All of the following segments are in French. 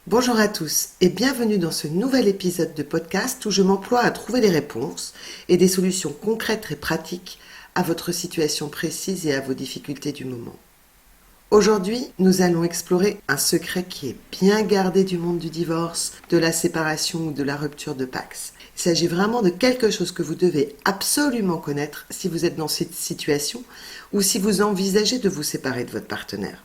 Bonjour à tous et bienvenue dans ce nouvel épisode de podcast où je m'emploie à trouver des réponses et des solutions concrètes et pratiques à votre situation précise et à vos difficultés du moment. Aujourd'hui, nous allons explorer un secret qui est bien gardé du monde du divorce, de la séparation ou de la rupture de Pacs. Il s'agit vraiment de quelque chose que vous devez absolument connaître si vous êtes dans cette situation ou si vous envisagez de vous séparer de votre partenaire.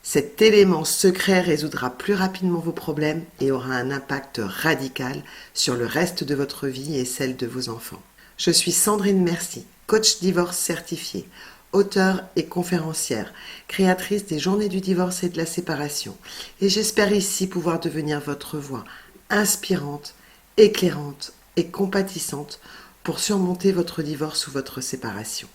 Cet élément secret résoudra plus rapidement vos problèmes et aura un impact radical sur le reste de votre vie et celle de vos enfants. Je suis Sandrine Mercier, coach divorce certifiée, auteure et conférencière, créatrice des Journées du divorce et de la séparation. Et j'espère ici pouvoir devenir votre voix inspirante, éclairante et compatissante pour surmonter votre divorce ou votre séparation.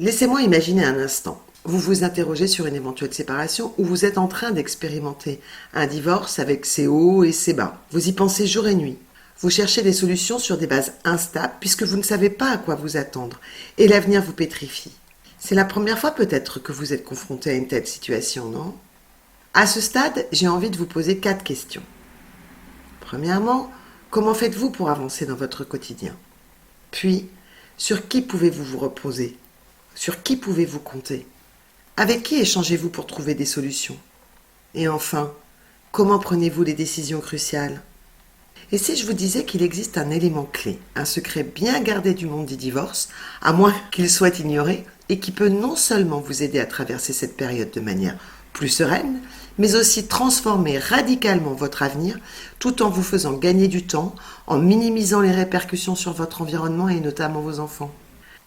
Laissez-moi imaginer un instant. Vous vous interrogez sur une éventuelle séparation ou vous êtes en train d'expérimenter un divorce avec ses hauts et ses bas. Vous y pensez jour et nuit. Vous cherchez des solutions sur des bases instables puisque vous ne savez pas à quoi vous attendre et l'avenir vous pétrifie. C'est la première fois peut-être que vous êtes confronté à une telle situation, non ? À ce stade, j'ai envie de vous poser 4 questions. Premièrement, comment faites-vous pour avancer dans votre quotidien ? Puis, sur qui pouvez-vous vous reposer ? Sur qui pouvez-vous compter ? Avec qui échangez-vous pour trouver des solutions ? Et enfin, comment prenez-vous les décisions cruciales ? Et si je vous disais qu'il existe un élément clé, un secret bien gardé du monde du divorce, à moins qu'il soit ignoré, et qui peut non seulement vous aider à traverser cette période de manière plus sereine, mais aussi transformer radicalement votre avenir, tout en vous faisant gagner du temps, en minimisant les répercussions sur votre environnement et notamment vos enfants.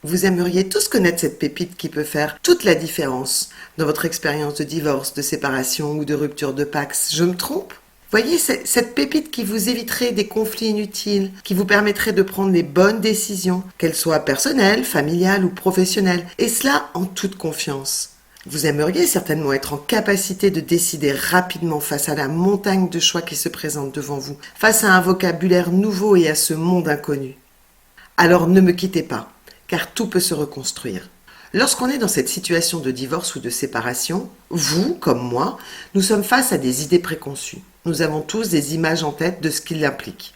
Vous aimeriez tous connaître cette pépite qui peut faire toute la différence dans votre expérience de divorce, de séparation ou de rupture de Pacs. Je me trompe ? Voyez, cette pépite qui vous éviterait des conflits inutiles, qui vous permettrait de prendre les bonnes décisions, qu'elles soient personnelles, familiales ou professionnelles, et cela en toute confiance. Vous aimeriez certainement être en capacité de décider rapidement face à la montagne de choix qui se présente devant vous, face à un vocabulaire nouveau et à ce monde inconnu. Alors ne me quittez pas, car tout peut se reconstruire. Lorsqu'on est dans cette situation de divorce ou de séparation, vous, comme moi, nous sommes face à des idées préconçues. Nous avons tous des images en tête de ce qu'il implique.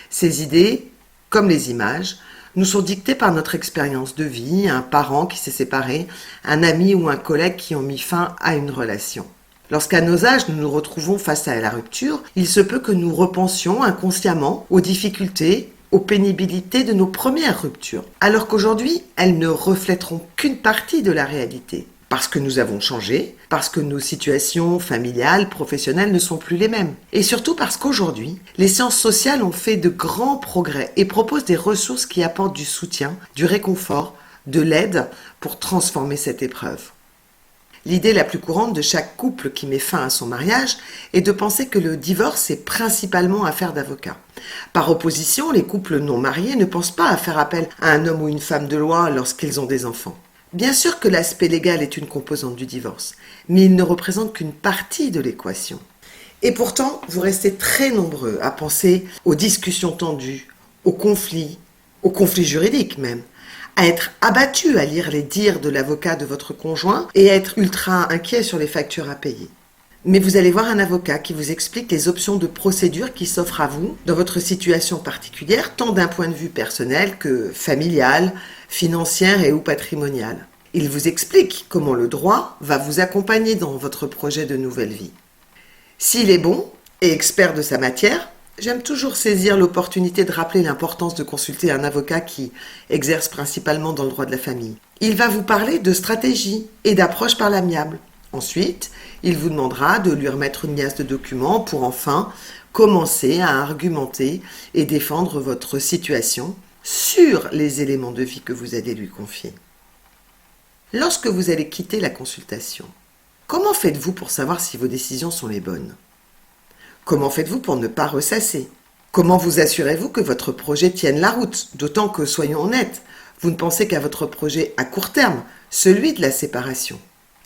Ces idées, comme les images, nous sont dictées par notre expérience de vie, un parent qui s'est séparé, un ami ou un collègue qui ont mis fin à une relation. Lorsqu'à nos âges, nous nous retrouvons face à la rupture, il se peut que nous repensions inconsciemment aux difficultés, aux pénibilités de nos premières ruptures, alors qu'aujourd'hui, elles ne reflèteront qu'une partie de la réalité. Parce que nous avons changé, parce que nos situations familiales, professionnelles ne sont plus les mêmes. Et surtout parce qu'aujourd'hui, les sciences sociales ont fait de grands progrès et proposent des ressources qui apportent du soutien, du réconfort, de l'aide pour transformer cette épreuve. L'idée la plus courante de chaque couple qui met fin à son mariage est de penser que le divorce est principalement affaire d'avocats. Par opposition, les couples non mariés ne pensent pas à faire appel à un homme ou une femme de loi lorsqu'ils ont des enfants. Bien sûr que l'aspect légal est une composante du divorce, mais il ne représente qu'une partie de l'équation. Et pourtant, vous restez très nombreux à penser aux discussions tendues, aux conflits juridiques même, à être abattu à lire les dires de l'avocat de votre conjoint et à être ultra inquiet sur les factures à payer. Mais vous allez voir un avocat qui vous explique les options de procédure qui s'offrent à vous dans votre situation particulière, tant d'un point de vue personnel que familial, financière et ou patrimonial. Il vous explique comment le droit va vous accompagner dans votre projet de nouvelle vie. S'il est bon et expert de sa matière, j'aime toujours saisir l'opportunité de rappeler l'importance de consulter un avocat qui exerce principalement dans le droit de la famille. Il va vous parler de stratégie et d'approche par l'amiable. Ensuite, il vous demandera de lui remettre une liasse de documents pour enfin commencer à argumenter et défendre votre situation sur les éléments de vie que vous allez lui confier. Lorsque vous allez quitter la consultation, comment faites-vous pour savoir si vos décisions sont les bonnes ? Comment faites-vous pour ne pas ressasser ? Comment vous assurez-vous que votre projet tienne la route ? D'autant que, soyons honnêtes, vous ne pensez qu'à votre projet à court terme, celui de la séparation.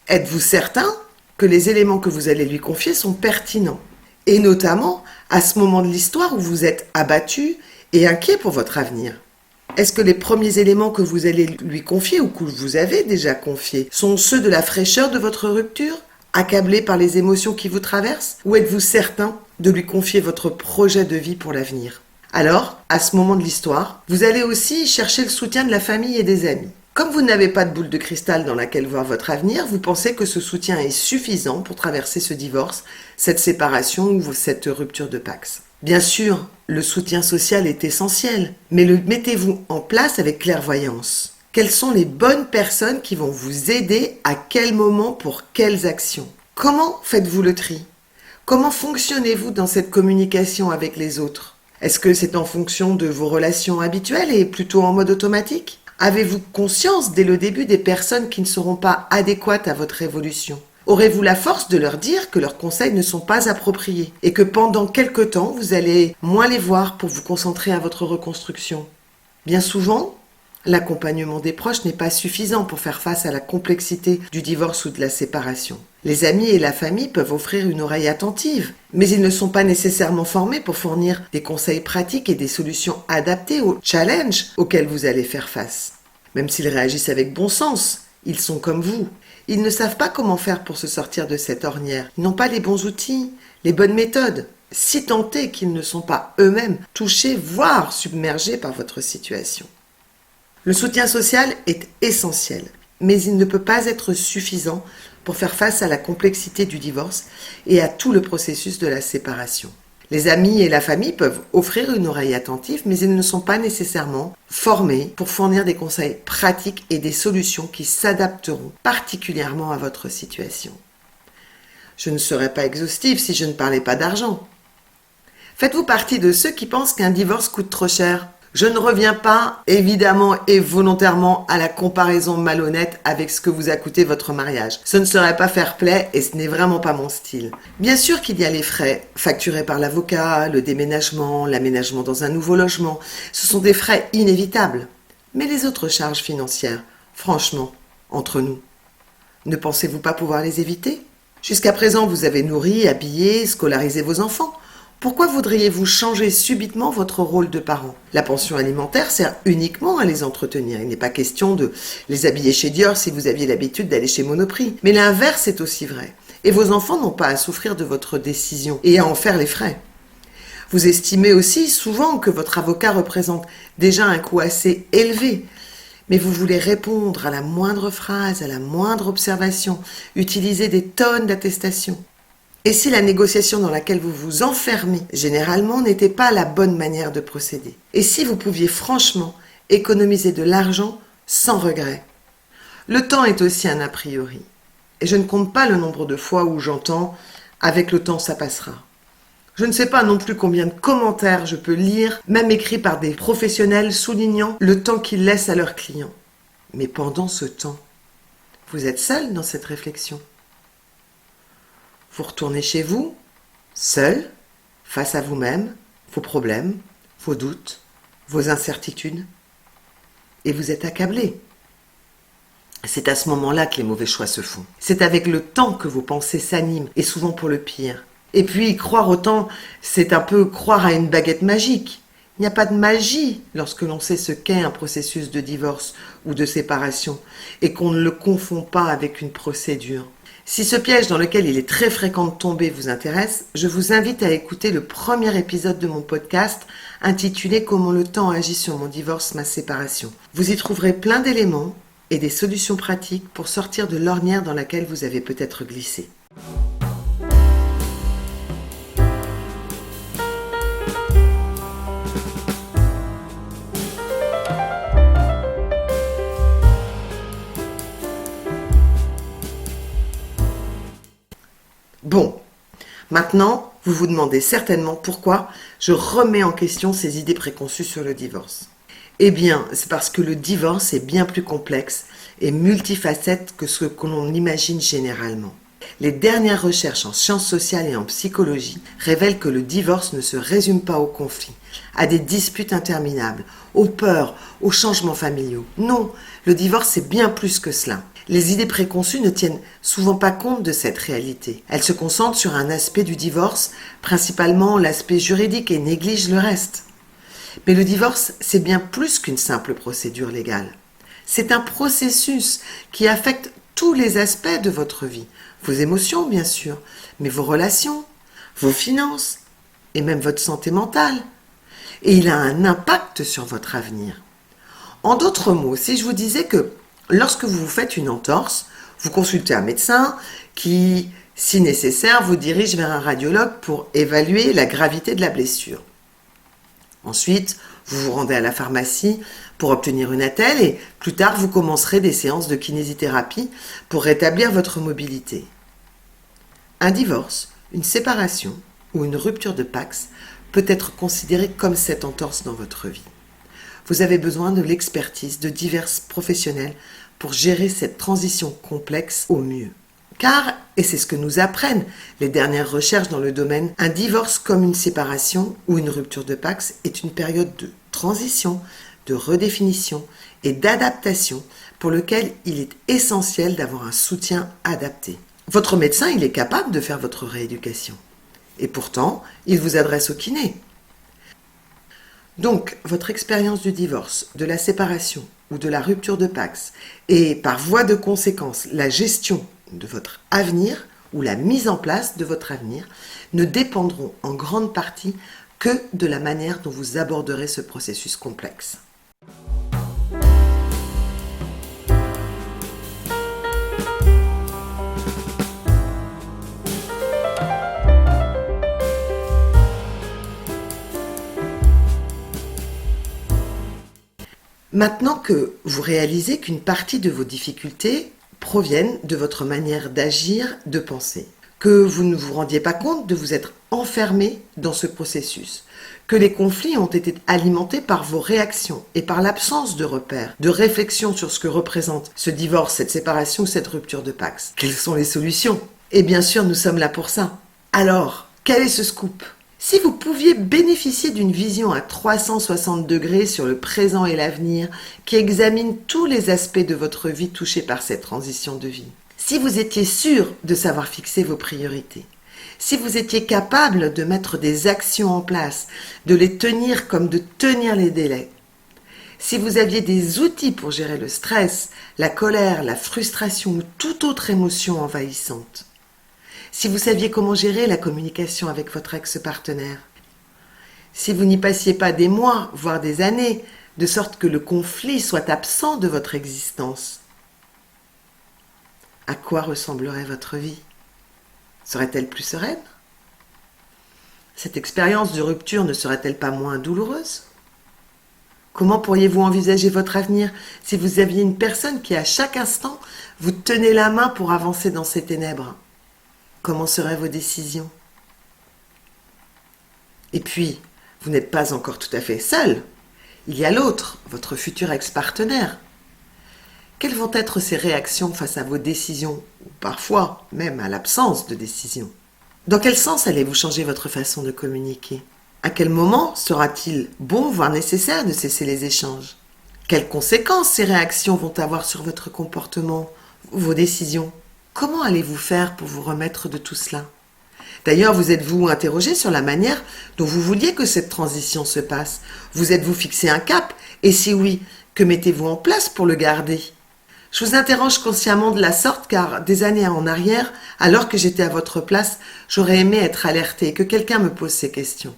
Êtes-vous certain que les éléments que vous allez lui confier sont pertinents ? Et notamment à ce moment de l'histoire où vous êtes abattu et inquiet pour votre avenir. Est-ce que les premiers éléments que vous allez lui confier ou que vous avez déjà confiés sont ceux de la fraîcheur de votre rupture, accablé par les émotions qui vous traversent, ou êtes-vous certain de lui confier votre projet de vie pour l'avenir? Alors, à ce moment de l'histoire, vous allez aussi chercher le soutien de la famille et des amis. Comme vous n'avez pas de boule de cristal dans laquelle voir votre avenir, vous pensez que ce soutien est suffisant pour traverser ce divorce, cette séparation ou cette rupture de Pacs. Bien sûr, le soutien social est essentiel, mais le mettez-vous en place avec clairvoyance. Quelles sont les bonnes personnes qui vont vous aider à quel moment pour quelles actions? Comment faites-vous le tri? Comment fonctionnez-vous dans cette communication avec les autres? Est-ce que c'est en fonction de vos relations habituelles et plutôt en mode automatique? Avez-vous conscience dès le début des personnes qui ne seront pas adéquates à votre évolution? Aurez-vous la force de leur dire que leurs conseils ne sont pas appropriés et que pendant quelque temps, vous allez moins les voir pour vous concentrer à votre reconstruction? Bien souvent, l'accompagnement des proches n'est pas suffisant pour faire face à la complexité du divorce ou de la séparation. Les amis et la famille peuvent offrir une oreille attentive, mais ils ne sont pas nécessairement formés pour fournir des conseils pratiques et des solutions adaptées aux challenges auxquels vous allez faire face. Même s'ils réagissent avec bon sens, ils sont comme vous. Ils ne savent pas comment faire pour se sortir de cette ornière. Ils n'ont pas les bons outils, les bonnes méthodes, si tant est qu'ils ne sont pas eux-mêmes touchés, voire submergés par votre situation. Le soutien social est essentiel, mais il ne peut pas être suffisant pour faire face à la complexité du divorce et à tout le processus de la séparation. Les amis et la famille peuvent offrir une oreille attentive, mais ils ne sont pas nécessairement formés pour fournir des conseils pratiques et des solutions qui s'adapteront particulièrement à votre situation. Je ne serais pas exhaustive si je ne parlais pas d'argent. Faites-vous partie de ceux qui pensent qu'un divorce coûte trop cher? Je ne reviens pas, évidemment et volontairement, à la comparaison malhonnête avec ce que vous a coûté votre mariage. Ce ne serait pas fair-play et ce n'est vraiment pas mon style. Bien sûr qu'il y a les frais facturés par l'avocat, le déménagement, l'aménagement dans un nouveau logement. Ce sont des frais inévitables. Mais les autres charges financières, franchement, entre nous, ne pensez-vous pas pouvoir les éviter? Jusqu'à présent, vous avez nourri, habillé, scolarisé vos enfants. Pourquoi voudriez-vous changer subitement votre rôle de parent? La pension alimentaire sert uniquement à les entretenir. Il n'est pas question de les habiller chez Dior si vous aviez l'habitude d'aller chez Monoprix. Mais l'inverse est aussi vrai. Et vos enfants n'ont pas à souffrir de votre décision et à en faire les frais. Vous estimez aussi souvent que votre avocat représente déjà un coût assez élevé. Mais vous voulez répondre à la moindre phrase, à la moindre observation, utiliser des tonnes d'attestations. Et si la négociation dans laquelle vous vous enfermez, généralement, n'était pas la bonne manière de procéder? Et si vous pouviez franchement économiser de l'argent sans regret? Le temps est aussi un a priori. Et je ne compte pas le nombre de fois où j'entends « avec le temps, ça passera ». Je ne sais pas non plus combien de commentaires je peux lire, même écrits par des professionnels soulignant le temps qu'ils laissent à leurs clients. Mais pendant ce temps, vous êtes seul dans cette réflexion. Vous retournez chez vous, seul, face à vous-même, vos problèmes, vos doutes, vos incertitudes, et vous êtes accablé. C'est à ce moment-là que les mauvais choix se font. C'est avec le temps que vos pensées s'animent, et souvent pour le pire. Et puis, croire autant, c'est un peu croire à une baguette magique. Il n'y a pas de magie lorsque l'on sait ce qu'est un processus de divorce ou de séparation, et qu'on ne le confond pas avec une procédure. Si ce piège dans lequel il est très fréquent de tomber vous intéresse, je vous invite à écouter le premier épisode de mon podcast intitulé « Comment le temps agit sur mon divorce, ma séparation ». Vous y trouverez plein d'éléments et des solutions pratiques pour sortir de l'ornière dans laquelle vous avez peut-être glissé. Bon, maintenant, vous vous demandez certainement pourquoi je remets en question ces idées préconçues sur le divorce. Eh bien, c'est parce que le divorce est bien plus complexe et multifacette que ce que l'on imagine généralement. Les dernières recherches en sciences sociales et en psychologie révèlent que le divorce ne se résume pas aux conflits, à des disputes interminables, aux peurs, aux changements familiaux. Non, le divorce c'est bien plus que cela. Les idées préconçues ne tiennent souvent pas compte de cette réalité. Elles se concentrent sur un aspect du divorce, principalement l'aspect juridique, et négligent le reste. Mais le divorce, c'est bien plus qu'une simple procédure légale. C'est un processus qui affecte tous les aspects de votre vie. Vos émotions, bien sûr, mais vos relations, vos finances et même votre santé mentale. Et il a un impact sur votre avenir. En d'autres mots, si je vous disais que lorsque vous vous faites une entorse, vous consultez un médecin qui, si nécessaire, vous dirige vers un radiologue pour évaluer la gravité de la blessure. Ensuite, vous vous rendez à la pharmacie pour obtenir une attelle et plus tard, vous commencerez des séances de kinésithérapie pour rétablir votre mobilité. Un divorce, une séparation ou une rupture de Pacs peut être considéré comme cette entorse dans votre vie. Vous avez besoin de l'expertise de divers professionnels pour gérer cette transition complexe au mieux. Car, et c'est ce que nous apprennent les dernières recherches dans le domaine, un divorce comme une séparation ou une rupture de Pacs est une période de transition, de redéfinition et d'adaptation pour lequel il est essentiel d'avoir un soutien adapté. Votre médecin, il est capable de faire votre rééducation. Et pourtant, il vous adresse au kiné. Donc, votre expérience du divorce, de la séparation ou de la rupture de Pacs et par voie de conséquence la gestion de votre avenir ou la mise en place de votre avenir ne dépendront en grande partie que de la manière dont vous aborderez ce processus complexe. Maintenant que vous réalisez qu'une partie de vos difficultés proviennent de votre manière d'agir, de penser, que vous ne vous rendiez pas compte de vous être enfermé dans ce processus, que les conflits ont été alimentés par vos réactions et par l'absence de repères, de réflexion sur ce que représente ce divorce, cette séparation ou cette rupture de Pacs. Quelles sont les solutions? Et bien sûr, nous sommes là pour ça. Alors, quel est ce scoop? Si vous pouviez bénéficier d'une vision à 360 degrés sur le présent et l'avenir, qui examine tous les aspects de votre vie touchés par cette transition de vie, si vous étiez sûr de savoir fixer vos priorités, si vous étiez capable de mettre des actions en place, de les tenir comme de tenir les délais, si vous aviez des outils pour gérer le stress, la colère, la frustration ou toute autre émotion envahissante, si vous saviez comment gérer la communication avec votre ex-partenaire, si vous n'y passiez pas des mois, voire des années, de sorte que le conflit soit absent de votre existence, à quoi ressemblerait votre vie? Serait-elle plus sereine? Cette expérience de rupture ne serait-elle pas moins douloureuse? Comment pourriez-vous envisager votre avenir si vous aviez une personne qui, à chaque instant, vous tenait la main pour avancer dans ces ténèbres? Comment seraient vos décisions? Et puis, vous n'êtes pas encore tout à fait seul. Il y a l'autre, votre futur ex-partenaire. Quelles vont être ses réactions face à vos décisions, ou parfois même à l'absence de décision? Dans quel sens allez-vous changer votre façon de communiquer? À quel moment sera-t-il bon, voire nécessaire, de cesser les échanges? Quelles conséquences ces réactions vont avoir sur votre comportement, vos décisions? Comment allez-vous faire pour vous remettre de tout cela? D'ailleurs, vous êtes-vous interrogé sur la manière dont vous vouliez que cette transition se passe? Vous êtes-vous fixé un cap? Et si oui, que mettez-vous en place pour le garder? Je vous interroge consciemment de la sorte car des années en arrière, alors que j'étais à votre place, j'aurais aimé être alertée et que quelqu'un me pose ces questions.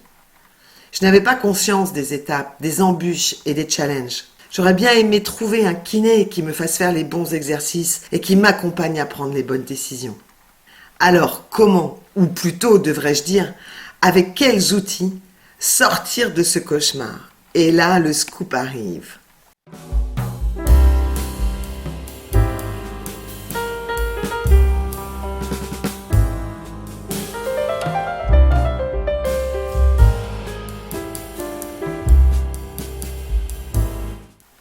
Je n'avais pas conscience des étapes, des embûches et des challenges. J'aurais bien aimé trouver un kiné qui me fasse faire les bons exercices et qui m'accompagne à prendre les bonnes décisions. Alors, comment, ou plutôt devrais-je dire, avec quels outils sortir de ce cauchemar? Et là, le scoop arrive.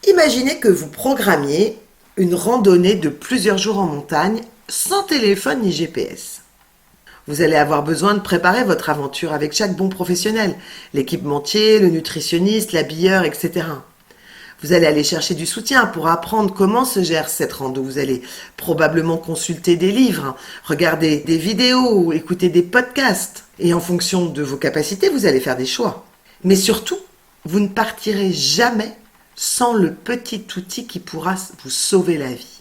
Imaginez que vous programmiez une randonnée de plusieurs jours en montagne sans téléphone ni GPS. Vous allez avoir besoin de préparer votre aventure avec chaque bon professionnel, l'équipementier, le nutritionniste, l'habilleur, etc. Vous allez aller chercher du soutien pour apprendre comment se gère cette rando. Vous allez probablement consulter des livres, regarder des vidéos ou écouter des podcasts. Et en fonction de vos capacités, vous allez faire des choix. Mais surtout, vous ne partirez jamais sans le petit outil qui pourra vous sauver la vie.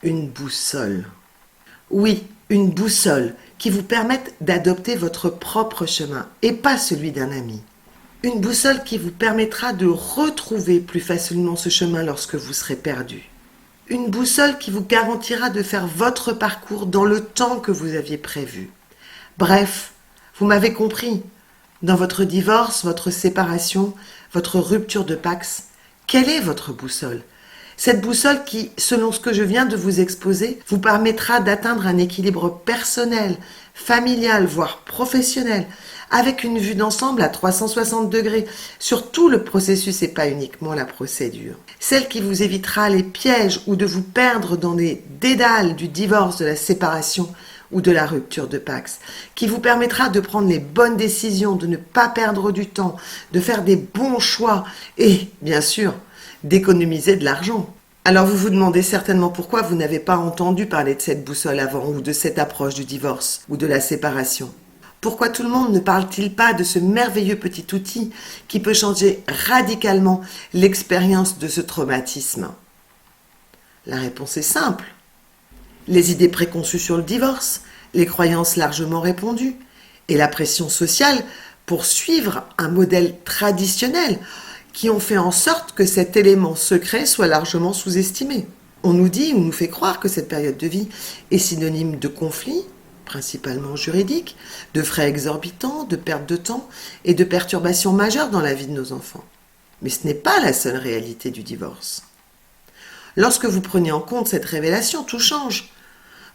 Une boussole. Oui, une boussole qui vous permette d'adopter votre propre chemin et pas celui d'un ami. Une boussole qui vous permettra de retrouver plus facilement ce chemin lorsque vous serez perdu. Une boussole qui vous garantira de faire votre parcours dans le temps que vous aviez prévu. Bref, vous m'avez compris. Dans votre divorce, votre séparation, votre rupture de Pacs, quelle est votre boussole ? Cette boussole qui, selon ce que je viens de vous exposer, vous permettra d'atteindre un équilibre personnel, familial, voire professionnel, avec une vue d'ensemble à 360 degrés sur tout le processus et pas uniquement la procédure. Celle qui vous évitera les pièges ou de vous perdre dans les dédales du divorce, de la séparation ou de la rupture de Pacs, qui vous permettra de prendre les bonnes décisions, de ne pas perdre du temps, de faire des bons choix et, bien sûr, d'économiser de l'argent. Alors vous vous demandez certainement pourquoi vous n'avez pas entendu parler de cette boussole avant ou de cette approche du divorce ou de la séparation. Pourquoi tout le monde ne parle-t-il pas de ce merveilleux petit outil qui peut changer radicalement l'expérience de ce traumatisme ? La réponse est simple. Les idées préconçues sur le divorce, les croyances largement répandues et la pression sociale pour suivre un modèle traditionnel qui ont fait en sorte que cet élément secret soit largement sous-estimé. On nous dit ou nous fait croire que cette période de vie est synonyme de conflits, principalement juridiques, de frais exorbitants, de perte de temps et de perturbations majeures dans la vie de nos enfants. Mais ce n'est pas la seule réalité du divorce. Lorsque vous prenez en compte cette révélation, tout change.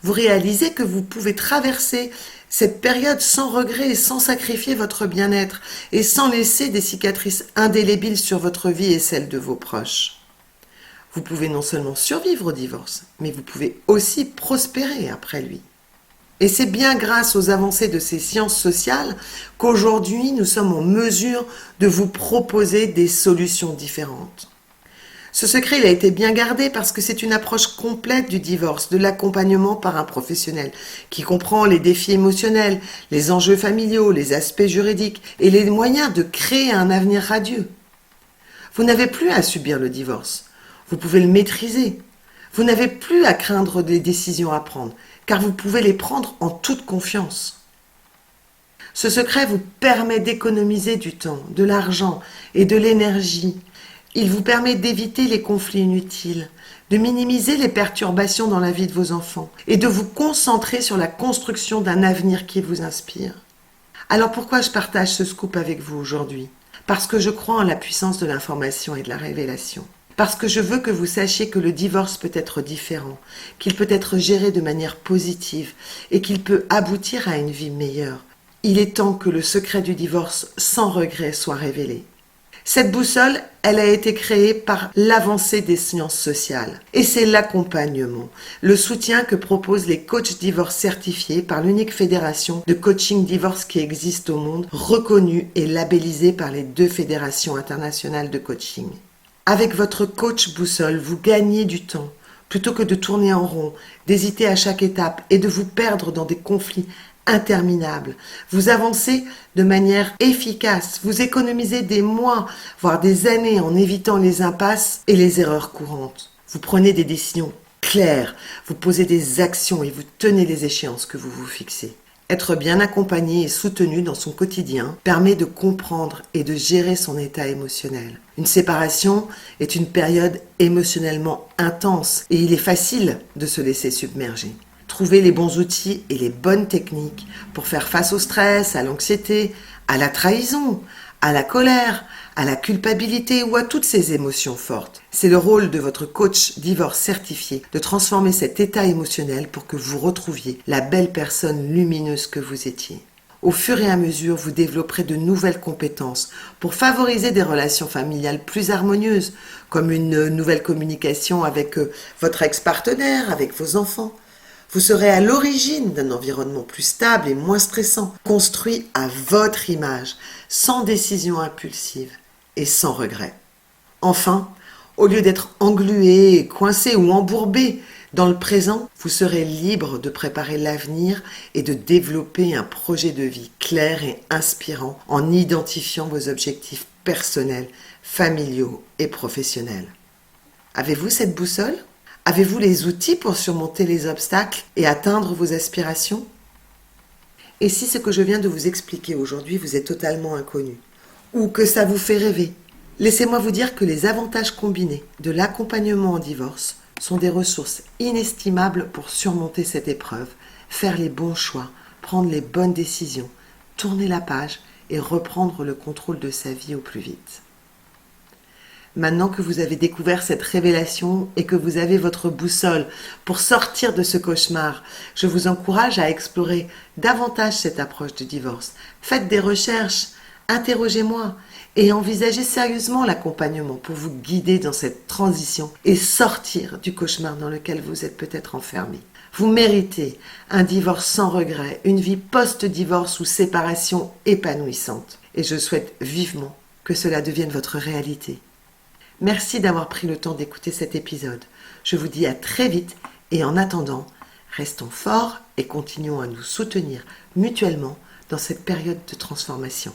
Vous réalisez que vous pouvez traverser cette période sans regret et sans sacrifier votre bien-être et sans laisser des cicatrices indélébiles sur votre vie et celle de vos proches. Vous pouvez non seulement survivre au divorce, mais vous pouvez aussi prospérer après lui. Et c'est bien grâce aux avancées de ces sciences sociales qu'aujourd'hui nous sommes en mesure de vous proposer des solutions différentes. Ce secret, il a été bien gardé parce que c'est une approche complète du divorce, de l'accompagnement par un professionnel qui comprend les défis émotionnels, les enjeux familiaux, les aspects juridiques et les moyens de créer un avenir radieux. Vous n'avez plus à subir le divorce, vous pouvez le maîtriser. Vous n'avez plus à craindre des décisions à prendre, car vous pouvez les prendre en toute confiance. Ce secret vous permet d'économiser du temps, de l'argent et de l'énergie. Il vous permet d'éviter les conflits inutiles, de minimiser les perturbations dans la vie de vos enfants et de vous concentrer sur la construction d'un avenir qui vous inspire. Alors pourquoi je partage ce scoop avec vous aujourd'hui ? Parce que je crois en la puissance de l'information et de la révélation. Parce que je veux que vous sachiez que le divorce peut être différent, qu'il peut être géré de manière positive et qu'il peut aboutir à une vie meilleure. Il est temps que le secret du divorce sans regret soit révélé. Cette boussole, elle a été créée par l'avancée des sciences sociales. Et c'est l'accompagnement, le soutien que proposent les coachs divorce certifiés par l'unique fédération de coaching divorce qui existe au monde, reconnue et labellisée par les 2 fédérations internationales de coaching. Avec votre coach boussole, vous gagnez du temps. Plutôt que de tourner en rond, d'hésiter à chaque étape et de vous perdre dans des conflits interminables, vous avancez de manière efficace, vous économisez des mois, voire des années en évitant les impasses et les erreurs courantes. Vous prenez des décisions claires, vous posez des actions et vous tenez les échéances que vous vous fixez. Être bien accompagné et soutenu dans son quotidien permet de comprendre et de gérer son état émotionnel. Une séparation est une période émotionnellement intense et il est facile de se laisser submerger. Trouver les bons outils et les bonnes techniques pour faire face au stress, à l'anxiété, à la trahison, à la colère, à la culpabilité ou à toutes ces émotions fortes. C'est le rôle de votre coach divorce certifié de transformer cet état émotionnel pour que vous retrouviez la belle personne lumineuse que vous étiez. Au fur et à mesure, vous développerez de nouvelles compétences pour favoriser des relations familiales plus harmonieuses, comme une nouvelle communication avec votre ex-partenaire, avec vos enfants. Vous serez à l'origine d'un environnement plus stable et moins stressant, construit à votre image, sans décision impulsive et sans regret. Enfin, au lieu d'être englué, coincé ou embourbé dans le présent, vous serez libre de préparer l'avenir et de développer un projet de vie clair et inspirant en identifiant vos objectifs personnels, familiaux et professionnels. Avez-vous cette boussole ? Avez-vous les outils pour surmonter les obstacles et atteindre vos aspirations ? Et si ce que je viens de vous expliquer aujourd'hui vous est totalement inconnu, ou que ça vous fait rêver, laissez-moi vous dire que les avantages combinés de l'accompagnement en divorce sont des ressources inestimables pour surmonter cette épreuve, faire les bons choix, prendre les bonnes décisions, tourner la page et reprendre le contrôle de sa vie au plus vite. Maintenant que vous avez découvert cette révélation et que vous avez votre boussole pour sortir de ce cauchemar, je vous encourage à explorer davantage cette approche du divorce. Faites des recherches, interrogez-moi et envisagez sérieusement l'accompagnement pour vous guider dans cette transition et sortir du cauchemar dans lequel vous êtes peut-être enfermé. Vous méritez un divorce sans regret, une vie post-divorce ou séparation épanouissante. Et je souhaite vivement que cela devienne votre réalité. Merci d'avoir pris le temps d'écouter cet épisode. Je vous dis à très vite et en attendant, restons forts et continuons à nous soutenir mutuellement dans cette période de transformation.